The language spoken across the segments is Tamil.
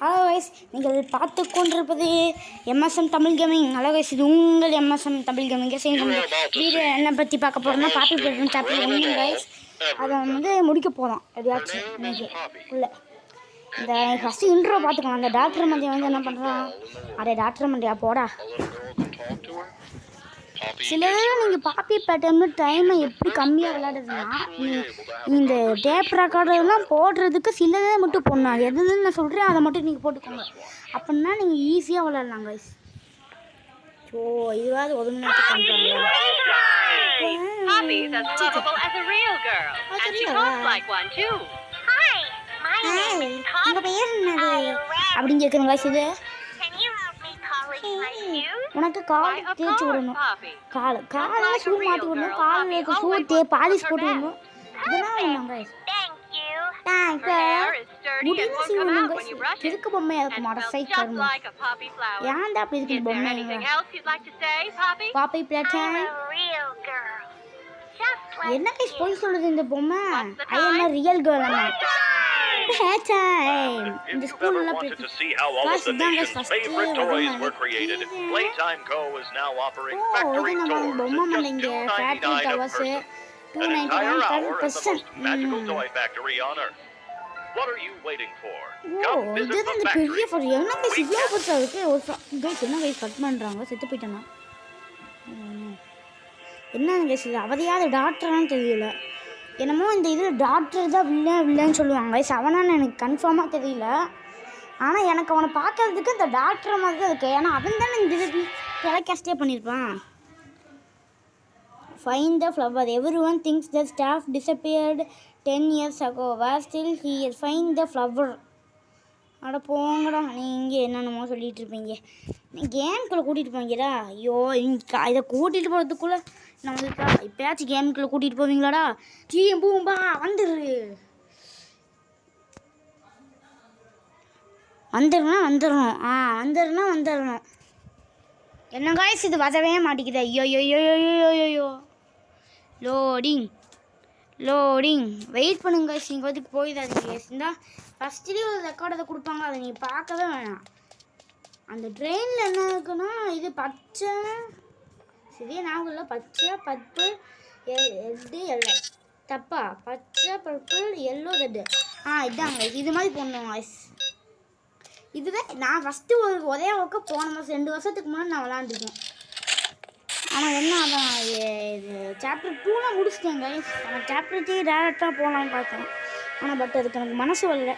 ஹலோ கைஸ், நீங்கள் பார்த்து கொண்டிருப்பது MSM Tamil gaming. Hello guys, இது உங்கள் எம்எஸ்எம் தமிழ் கேமிங். வீடியோ என்னை பற்றி பார்க்க போகிறோம்னா பாப்பி பிளேட்டன் சாப்டர் 1 கைஸ். அதை வந்து முடிக்க போகிறோம் எப்படியாச்சும் இன்னைக்கு உள்ள. இந்த ஃபஸ்ட்டு இன்ட்ரோ பார்த்துக்கலாம். அந்த டாக்டர் மந்தியை வந்து என்ன பண்ணுறான்? அடே டாக்டர் மந்தியா போடா. சில நீங்கள் பாப்பி பேட்டர்னு டைமை எப்படி கம்மியாக விளையாடுதுன்னா, இந்த டேப் ரெக்கார்டெல்லாம் போடுறதுக்கு சிலதே மட்டும் போடணும். எதுன்னு நான் சொல்கிறேன் அதை மட்டும் நீங்கள் போட்டுக்கோங்க. அப்படின்னா நீங்கள் ஈஸியாக விளையாடலாம் கைஸ். ஸோ இதுவாது ஒரு மணி நேரத்துக்கு பண்ணுறாங்க. உங்கள் பெயர் என்னது அப்படின்னு கேட்குறேன் கைஸ். இது உனக்கு கால் தேய்ச்சி விடணும். காலில் ஷூ மாட்டி விடணும். காலில் ஷூ பாலிஷ் போட்டு விடணும். இதெல்லாம் வேணுங்க. இதுக்கு பொம்மையாக இருக்கும் மாட சைக்கிள். ஏன்டா அப்படி இருக்கு பொம்மை? பாப்பி பிளேட்டன் என்ன கைஸ் போய் சொல்லுது இந்த பொம்மை? I am a real girl. இந்த ஸ்கூல்ல கிளாஸ் தான் ஃபர்ஸ்ட் பொம்மை மலைங்க ஃபேக்டரி டவர்ஸ் 299%. இதுதான் இந்த பெரிய ஃபார் என்ன கைஸ் இவ்வளோ பெருசாக இருக்கு. ஒரு கைஸ் என்ன கைஸ் கட் பண்ணுறாங்க? செத்து போயிட்டேன்னா என்ன கைஸ்? இது அவதையாவது டாக்டரானு தெரியல. என்னமோ இந்த இது டாக்டர் தான் வில்லன்னு சொல்லுவாங்க. அவனான்னு எனக்கு கன்ஃபார்மாக தெரியல. ஆனால் எனக்கு அவனை பார்க்கறதுக்கு இந்த டாக்டர் மாதிரி தான் இருக்குது. ஏன்னா அவன் தானே இந்த இது டெலிகாஸ்டே பண்ணியிருப்பான். Find the flower. Everyone thinks the staff disappeared 10 years ago. Where still he is? Find the flower. அட போங்கடா, நீங்கள் என்னென்னமோ சொல்லிகிட்டு இருப்பீங்க. கேமுக்குள்ளே கூட்டிகிட்டு போவீங்கடா. ஐயோ இதை கூட்டிகிட்டு போகிறதுக்குள்ளே நம்மளுக்கா இப்போயாச்சும் கேமுக்குள்ளே கூட்டிகிட்டு போவீங்களாடா? பூம்பா வந்துடுறோம். வந்துடணும். என்ன காய்ஸ் இது வரவே மாட்டேங்குது. ஐயோ லோடிங் வெயிட் பண்ணுங்க காய்ஸ். நீங்கள் வந்து போயிடாதீங்க கேஸ். இருந்தால் ஃபஸ்ட்லேயே ஒரு ரெக்கார்டை கொடுப்பாங்க, அதை நீங்கள் பார்க்கவே வேணாம். அந்த ட்ரெயினில் என்ன இருக்குன்னா இது பச்சை சரியா ஞாபகம் இல்லை. பச்சை பர்பிள் ரெட்டு எல்லோ. தப்பா? பச்சை பர்பிள் எல்லோ ரெட்டு. இதாங்க இது மாதிரி போடணும் காய்ஸ். இதுவே நான் ஃபஸ்ட்டு ஒரே ஒர்க்கு போன மாதம் 2 வருஷத்துக்கு முன்னாடி நான் விளாண்டுருக்கேன். ஆனால் என்ன அதான் இது சாப்டர் 2 முடிச்சிட்டேன் கைஸ். ஆனால் சாப்டர் 3 டேரெக்டாக போகலான்னு பார்த்தேன். ஆனால் பட் அதுக்கு எனக்கு மனசு வரல.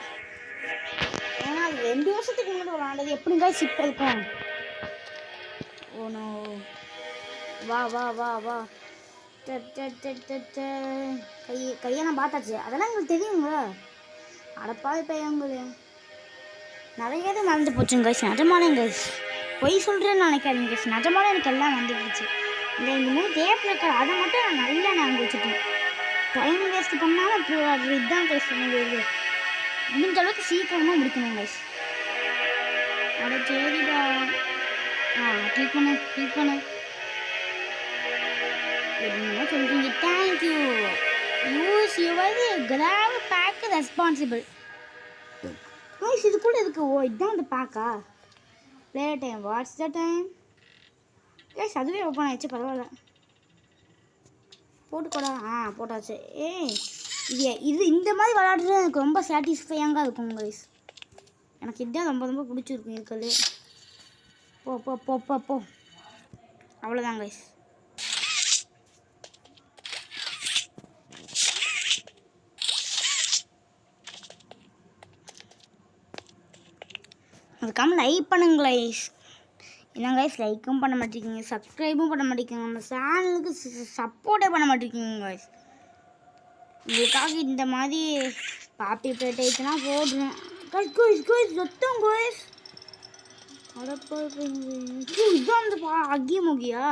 ஏன்னா அது 2 வருஷத்துக்கு முன்னாடி விளாண்டது எப்படி கைஸ் இப்போ இருக்கும்? ஓனோ வா கையை நான் பார்த்தாச்சு. அதெல்லாம் எங்களுக்கு தெரியுங்க. அடப்பாவி பையங்களே நிறைய இது மறந்து போச்சுங்க கைஸ். நிஜமாலே கைஸ் பொய் சொல்கிறேன்னு நினைக்காதீங்க கைஸ். நிஜமாலே எனக்கு எல்லாம் வந்து போச்சு. இந்த மாதிரி டேப் ரெக்கார்ட் அதை மட்டும் நான் நல்லா நான் வச்சுட்டேன். டைம் வேஸ்ட் பண்ணாலும் அது இதுதான் கைஸ் சொன்னது. முடிஞ்ச அளவுக்கு சீக்கிரமாக முடிக்கணும் கைஸ். அட சரிடா. கிளிக் பண்ணு என்ன சொல்கிறீங்க? Thank you. Use your grab bag responsible. Guys இதுக்குள்ளே இருக்கு. இதுதான் அந்த பேக்கா? Play time. What's the time guys? அதுவே ஓப்பன் ஆயிடுச்சு. பரவாயில்ல போட்டுக்கூடா. போட்டாச்சு. இது இந்த மாதிரி விளையாடுறது எனக்கு ரொம்ப சாட்டிஸ்ஃபையாக இருக்கும் கைஸ். எனக்கு இதுதான் ரொம்ப பிடிச்சிருக்கும் இருக்கிறது. போ அவ்வளோதான் கைஸ். அதுக்காம லைக் பண்ணுங்க கைஸ். என்ன கைஸ் லைக்கும் பண்ண மாட்டேங்கிங்க, சப்ஸ்கிரைபும் பண்ண மாட்டேங்கிங்க, நம்ம சேனலுக்கு சப்போர்ட்டே பண்ண மாட்டேங்கிங்க கைஸ். உங்களுக்காக இந்த மாதிரி பாப்பி பிளேட் ஆயிடுச்சுன்னா போடுறேன் கைஸ். சொத்தம் கைஸ். அடப்பா இதுதான் அந்த அக்கிய முகியா?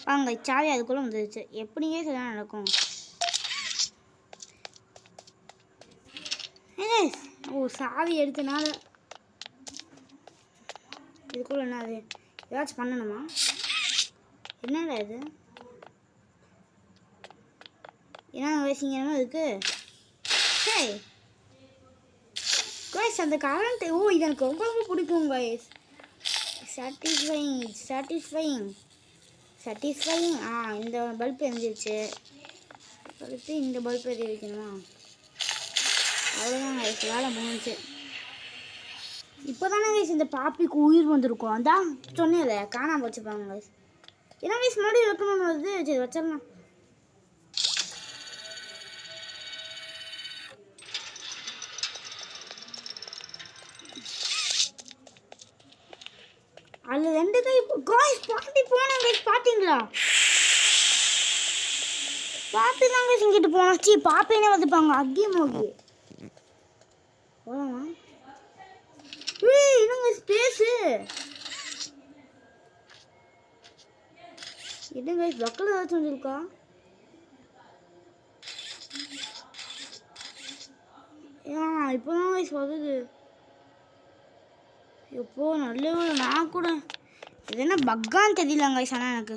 வாங்க சாவி அதுக்குள்ளே வந்துடுச்சு. எப்படியே இதெல்லாம் நடக்கும்? சாவி எடுத்தனால இதுக்குள்ளே என்னது ஏதாச்சும் பண்ணணுமா? என்னடா இது? என்ன வயசுங்க இருக்கு? ஹே கைஸ், அந்த கரண்ட் இது எனக்கு ரொம்ப ரொம்ப பிடிக்கும் கைஸ். சாட்டிஸ்ஃபைங். இந்த பல்ப் எரிஞ்சிருச்சு. அடுத்து இந்த பல்ப் எரிய வைக்கணுமா? அவ்வளோதான் கைஸ், வேலை முடிஞ்சு. இப்போ தானே கைஸ் இந்த பாப்பிக்கு உயிர் வந்திருக்கும். அதான் சொன்னேன்ல, காணாமல் வச்சுப்பாங்க கைஸ். ஏன்னா கைஸ் மறுபடியும் வைக்கணும்னு வருது. சரி வச்சிடலாம். அதில் 2 கை கைஸ் பாப்பி போனேன் கைஸ். பார்த்தீங்களா? பாப்பி தான் கைஸ் இங்கிட்டு போனாச்சு. பாப்பினே வந்துப்பாங்க. அக்கி மோகி போகலாமா? என்னங்க ஸ்பேஸு என்ன கைஸ்? பக்கத்தில் ஏதாச்சும் வந்துருக்கா? இப்போ தான் கைஸ் வருது. எப்போ நல்ல நான் கூட இது என்ன பக்கான்னு தெரியலங்க கைஸ். ஆனால் எனக்கு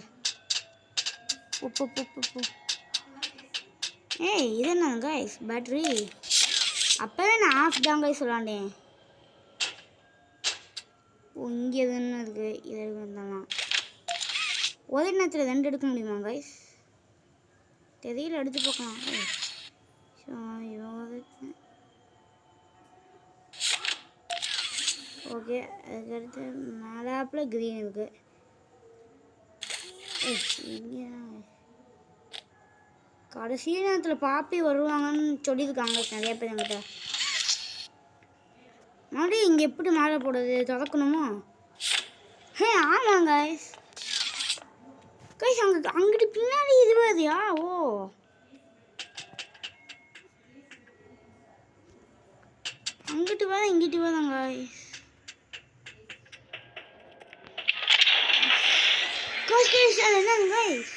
இது என்ன கைஸ்? பேட்ரி அப்போவே நான் ஆஃப் தான் கைஸ் சொல்லாண்டேன். இங்கே எது என்ன இருக்குது? இது இருந்தாலும் ஒரே நேரத்தில் 2 எடுக்க முடியுமா கைஸ்? தெரியல, எடுத்து பார்க்கலாம். ஓகே, அதுக்கடுத்து மேலாப்பில் க்ரீன் இருக்குது. கடைசி நேரத்தில் பாப்பி வருவாங்கன்னு சொல்லியிருக்காங்க நிறைய பேர் என்கிட்ட. மறுபடியும் இங்கே எப்படி மேலே போடுறது? திறக்கணுமா? ஆமாங்க கைஸ். அங்கிட்டு பின்னாடி இது வருதியா? அங்கிட்டு வர இங்கிட்டு வரங்க கைஸ். என்னங்க கைஸ்?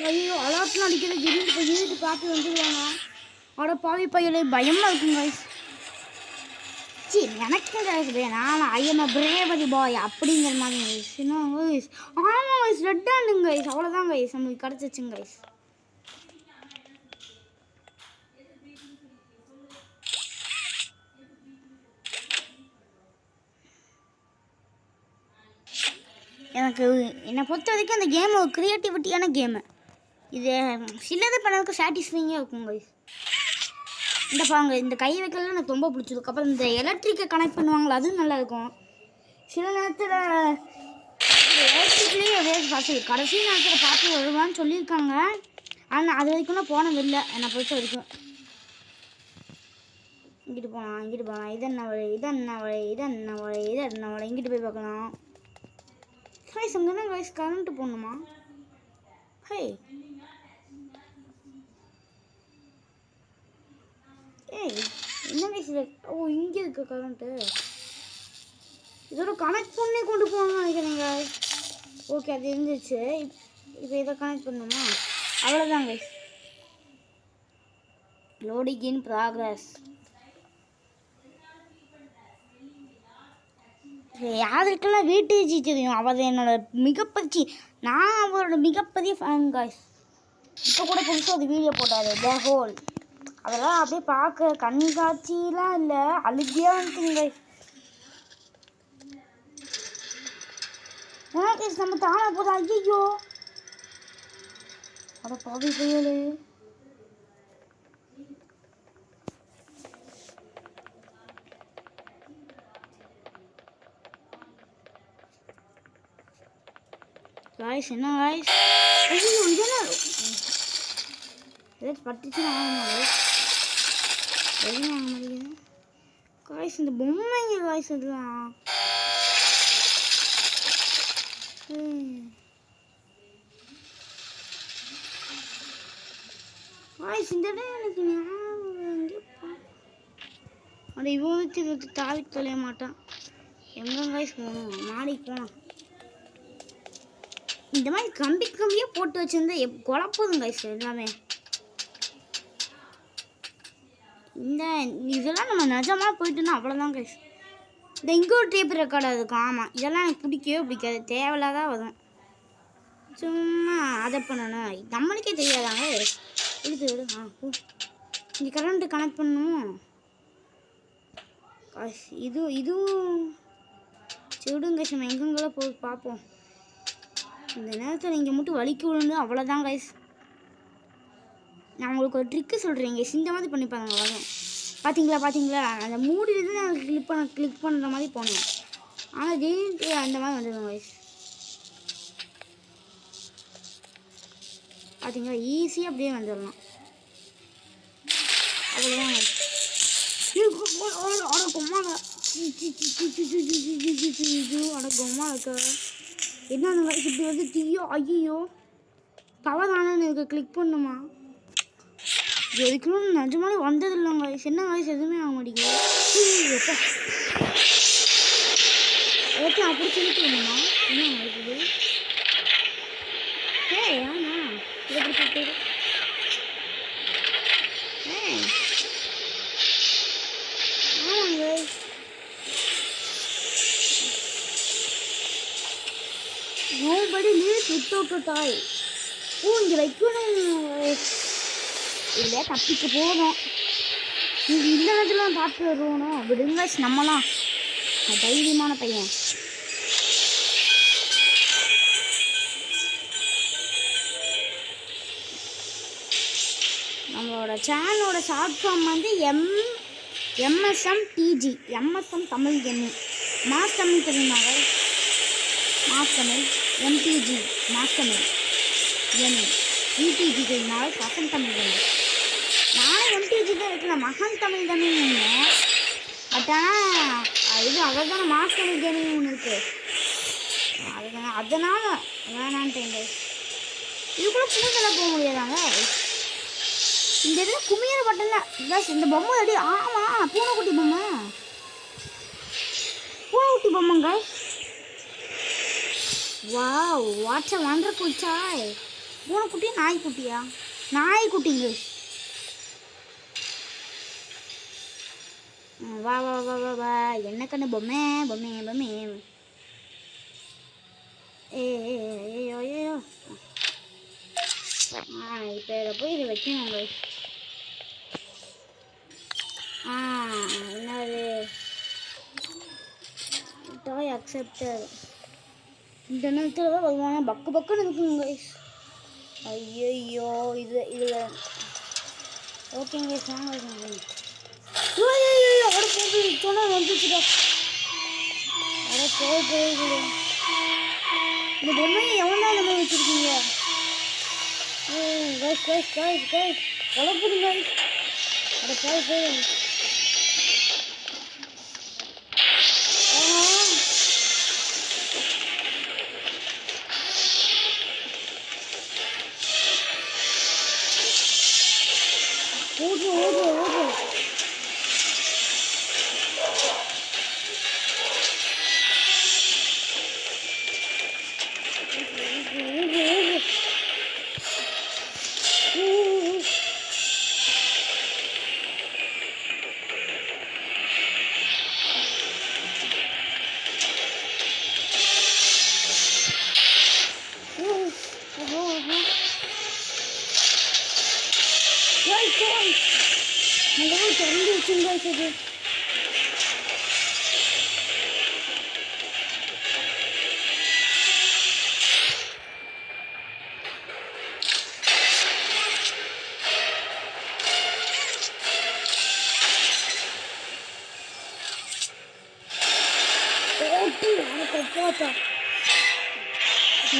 ஐயோ, அலாட்லாம் அடிக்கிறது. திடீர்னு பாப்பி வந்துடுவாங்க. அவட பாவி பையலே பயமாக இருக்குங்க கைஸ். எனக்கு கைஸ் வேணாம். ஐ எம் பிரேவரி பாய் அப்படிங்கிற மாதிரி கைஸ். என்ன கைஸ்? ஆமாம் கைஸ், ரெட் ஹேண்டுங்க கைஸ். அவ்வளோதான் கைஸ், நம்மளுக்கு கிடச்சிச்சுங்க கைஸ். எனக்கு என்னை பொறுத்த வரைக்கும் அந்த கேம் ஒரு க்ரியேட்டிவிட்டியான கேமு. இது சிலது பண்ணதுக்கு சாட்டிஸ்ஃபைங்காக இருக்கும் கைஸ். இந்த பாருங்க, இந்த கை வைக்கலாம் எனக்கு ரொம்ப பிடிச்சிருக்கு. அப்புறம் இந்த எலக்ட்ரிக்கை கனெக்ட் பண்ணுவாங்களா, அதுவும் நல்லாயிருக்கும். சில நேரத்தில் எலக்ட்ரிக்லேயே வேஸ்ட் பார்த்து கடைசி நேரத்தில் பார்த்து வருவான்னு சொல்லியிருக்காங்க. ஆனால் அது வரைக்கும் நான் போனதில்லை என்னை பொறுத்த வரைக்கும். இங்கிட்டு போகலாம். இது என்ன வழி? இங்கிட்டு போய் பார்க்கலாம். கைஸ் அங்கே என்ன கைஸ்? கரண்ட்டு போடணுமா? என்ன கைஸ்? இங்கே இருக்கு கரண்ட்டு. இதோட கனெக்ட் பண்ணி கொண்டு போகணும்னு நினைக்கிறேங்க. ஓகே, அது இருந்துச்சு. இப்போ இதை கனெக்ட் பண்ணணுமா? அவ்வளோதான் கைஸ். Loading in progress. யாருக்கெல்லாம் வீட்டுஜி தெரியும்? அவர் என்னோட நான் அவரோட மிகப்பெரிய ஃபேன் கைஸ். இப்போ கூட புதுசாக ஒரு வீடியோ போட்டார், த ஹோல். அதெல்லாம் அப்படியே பார்க்க கண்காட்சியெலாம் இல்லை, அழுகியாக வந்துங்க கைஸ். ஏன்னா கைஸ் நம்ம தானே போதும். ஐயோ, அதை பாவி போயலே. गाइस என்ன गाइस? ஐயோ இதெல்லாம் ஏதாச்சும் பட்டுச்சுன்னா ஆகணும் வெளியே ஆக மாட்டேங்குது गाइस. இந்த பொம்மைங்க गाइस இதெல்லாம் गाइस இந்த இடம் எனக்கு ஞாபகம் அட இவனுக்கு தாவி தொலைய மாட்டான். எங்க गाइस போகணும்? மாடிக்கு போகணும். இந்த மாதிரி கம்பியாக போட்டு வச்சுருந்தா குழப்பதுங்க கைஸ் எல்லாமே. இதெல்லாம் நம்ம நிஜமாக போயிட்டுனா அவ்வளோதான் கைஸ். இந்த இங்கே ஒரு டேப் ரெக்கார்ட் இருக்கும். ஆமாம், இதெல்லாம் எனக்கு பிடிக்கவே பிடிக்காது, தேவையில்லாதான் வரும். சும்மா அதை பண்ணணும், நம்மளுக்கே தெரியாதாங்க. விடுது விடு. இங்கே கரண்ட்டு கனெக்ட் பண்ணணும். இதுவும் சரி விடுங்க. நம்ம எங்கெங்கெல்லாம் போய் பார்ப்போம். இந்த நேரத்தில் இங்கே மட்டும் வலிக்கு விழுந்து அவ்வளோதான் கைஸ். நான் உங்களுக்கு ஒரு ட்ரிக்கு சொல்கிறேன் கைஸ், இந்த மாதிரி பண்ணிப்பாங்க வரும். பார்த்தீங்களா அந்த மூடிலேருந்து நான் கிளிக் பண்ணுற மாதிரி போனேன். ஆனால் திடீர்னு அந்த மாதிரி வந்துடுங்க கைஸ். பார்த்தீங்களா, ஈஸியாக அப்படியே வந்துடலாம். அவ்வளோதான். என்ன இப்படி வந்து தீயோ ஐயோ பவர் ஆனால் எனக்கு கிளிக் பண்ணுமா? இது வரைக்கும் நிஜமாலே வந்ததில்லைங்க. என்ன வயசு எதுவுமே ஆக மாட்டேங்குது. ஓகே, அப்படி சொல்லிட்டு வேணுமா? என்ன இருக்குது? ஏன்னா இதை எப்படி சொல்லிட்டு ஆமாங்க. Nobody leaves without a toy. இங்கே வைக்கணும் இல்லை, தப்பிக்க போதும். இங்கே இந்த இடத்துல பார்த்து வருவணும். விடுங்க, நம்மலாம் தைரியமான பையன். நம்மளோட சேனலோட ஷார்ட் ஃபார்ம் வந்து MSM Tamil gaming. Mass Tamil தெரியுமாங்க? Mass Tamil. MTG mass Tamil gaming. ETG தெரியுமாங்க? வசந்த் தமிழ் கேமிங். நானும் MTG தான் வைக்கிறேன், மகன் தமிழ் கேமிங். பட் ஆனால் இது அவ்வளோதான மாஸ் தமிழ் கேமிங் ஒன்று இருக்குது. அதனால் வேணான்ட்டேங்க. இதுக்குள்ளே பூந்தெல்லாம் போக முடியாதாங்க? இந்த இதில் குமியற பட்டன்ல இந்த பொம்மை அடி. ஆமாம், பூனைக்குட்டி பொம்மைங்க. வாவ், வாட்ஸ் அ வண்டர்ஃபுல் சாய். பூனைக்குட்டியா நாய்க்குட்டியா? நாய்க்குட்டிங்க. வா வா வா வா வா. என்ன கண்ணு பொம்மை. ஏயோ இப்போ இதை போய் இதை வைக்கணும். என்னது டாய் அக்செப்டட். இந்த நேரத்தில் தான் வருவாங்க, பக்குன்னு இருக்குங்க. ஐயோ இதில் ஓகேங்க சாங்க. அட போகுது சொன்னால் வந்துச்சுடா. அட போகுது. இந்த பொம்மையை எவ்வளோ இந்த மாதிரி வச்சுருக்கீங்க? குழப்புதுங்க. அட போய் ஓடு. திறந்து வச்சுங்க இது.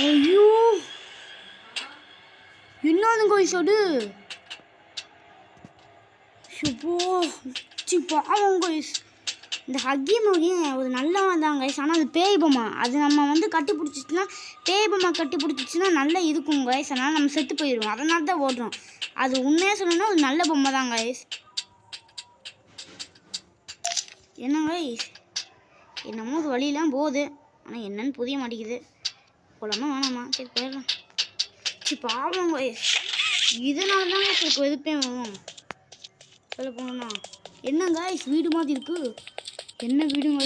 ஐயோ, என்னதுங்க சொல்லு. பாவம் இந்த ஹக்கி மொழியும் ஒரு நல்லவன் தான் கைஸ். ஆனால் அது பேய் பொம்மை. அது நம்ம வந்து கட்டி பிடிச்சிச்சுன்னா, பேய் பொம்மை கட்டி பிடிச்சிச்சுன்னா நல்லா இருக்கும் கைஸ். அதனால் நம்ம செத்து போயிடுவோம். அதனால தான் ஓடுறோம். அது உண்மையாக சொல்லணும்னா ஒரு நல்ல பொம்மை தான் கைஸ். என்ன கைஸ், என்னமோ ஒரு வழியெல்லாம் போகுது, ஆனால் என்னன்னு புரிய மாட்டேங்குது. போலாமா வேணாமா? சரி போயிடலாம். பாவம் கைஸ், இதனால தான் எனக்கு எதுப்பே வரும் சொல்ல போனோம்னா. என்ன கைஸ், வீடு மாதிரி இருக்குது. என்ன வீடுங்க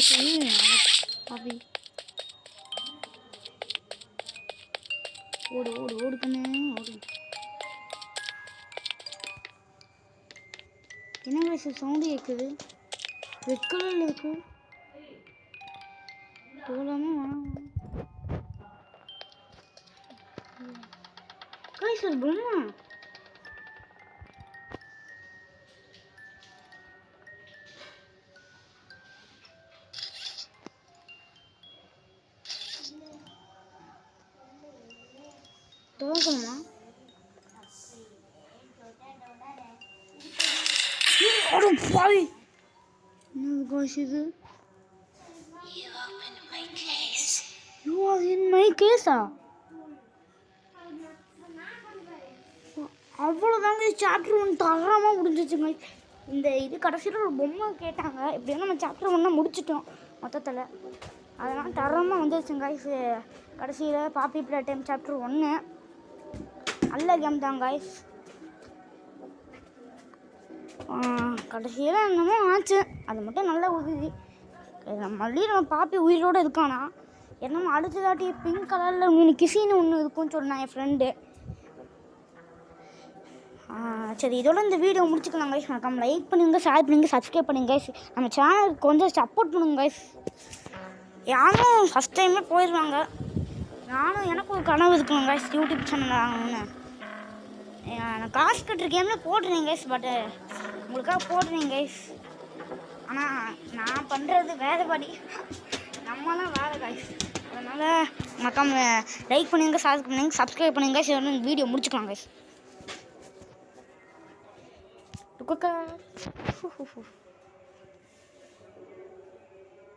பாப்பி ஓடு ஓடு ஓடு கண்ணு ஓடு. என்ன வயசு சவுண்டு கேட்குது? ரெட் கலரில் இருக்கு. போகலாமா? கைஸ் ஒரு பொம்மை. துவக்கணுமா? பாவி என்னது காய்ஸ் இது? You are in my case. அவ்வளோதாங்க சாப்டர் 1 தரமாக முடிஞ்சிச்சுங்க. இந்த இது கடைசியில் ஒரு பொம்மை கேட்டாங்க. எப்படியும் நம்ம சாப்டர் 1 முடிச்சிட்டோம் மொத்தத்தில். அதெல்லாம் தரமாக வந்துருச்சுங்க காய்ஸ். கடைசியில் பாப்பி பிளே டைம் சாப்டர் 1 நல்ல கேம் தான் காய்ஸ். கடைசியில் என்னமோ ஆச்சு, அது மட்டும் நல்ல உதவி. மறுபடியும் நம்ம பாப்பி உயிரோடு இருக்கானா என்னமோ அடுத்ததாட்டி பிங்க் கலரில் ஒன்று கிசின்னு ஒன்று இருக்குன்னு சொன்னான் என் ஃப்ரெண்டு. சரி, இதோட இந்த வீடியோ முடிச்சுக்கலாம் கைஸ். மறக்காம லைக் பண்ணுங்க, ஷேர் பண்ணுங்க, சப்ஸ்கிரைப் பண்ணுங்க கைஸ். நம்ம சேனலுக்கு கொஞ்சம் சப்போர்ட் பண்ணுங்க கைஸ். யாரும் ஃபஸ்ட் டைமே போயிடுவாங்க. எனக்கும் ஒரு கனவு இருக்குங்க கைஸ், யூடியூப் சேனல் ஆகணும்னு. நான் காசு கட்டுருக்கேன்னு போட்டுறேன் கைஸ். பட்டு உங்களுக்காக போடுறேன் கைஸ். ஆனால் நான் பண்ணுறது வேறு படி, நம்மளாம் வேறு கைஸ். அதனால் மறக்காம லைக் பண்ணுங்க, ஷேர் பண்ணுங்க, சப்ஸ்கிரைப் பண்ணுங்க கைஸ். இந்த வீடியோ முடிச்சுக்கலாம் கைஸ்.